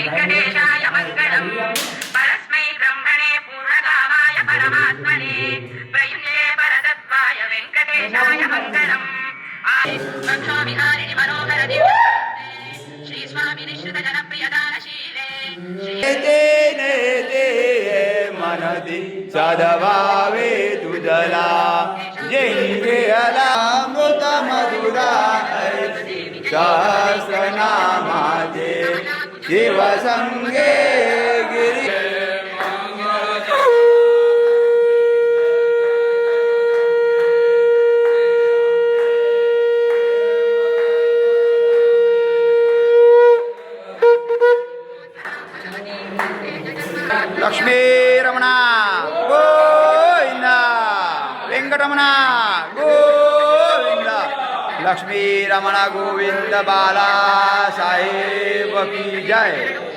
वेंकटेशाय मंगलम् परस्मै ब्रह्मणे पूर्णकामाय परमात्मने प्रयुञ्जे परतत्त्वाय वेंकटेशाय मंगलम् विहारिणि मनोहर दिव्य श्री स्वामी निश्चित जनप्रियदानशीले मनदी सदभावे तुझला जयंगे अमृत मधुरा सहस्रनामाचे शिवसंगे गिरी लक्ष्मी रमणा गोविंदा वेंकटरमणा गोविंदा लक्ष्मी रमणा गोविंद बाला साहेब की जय।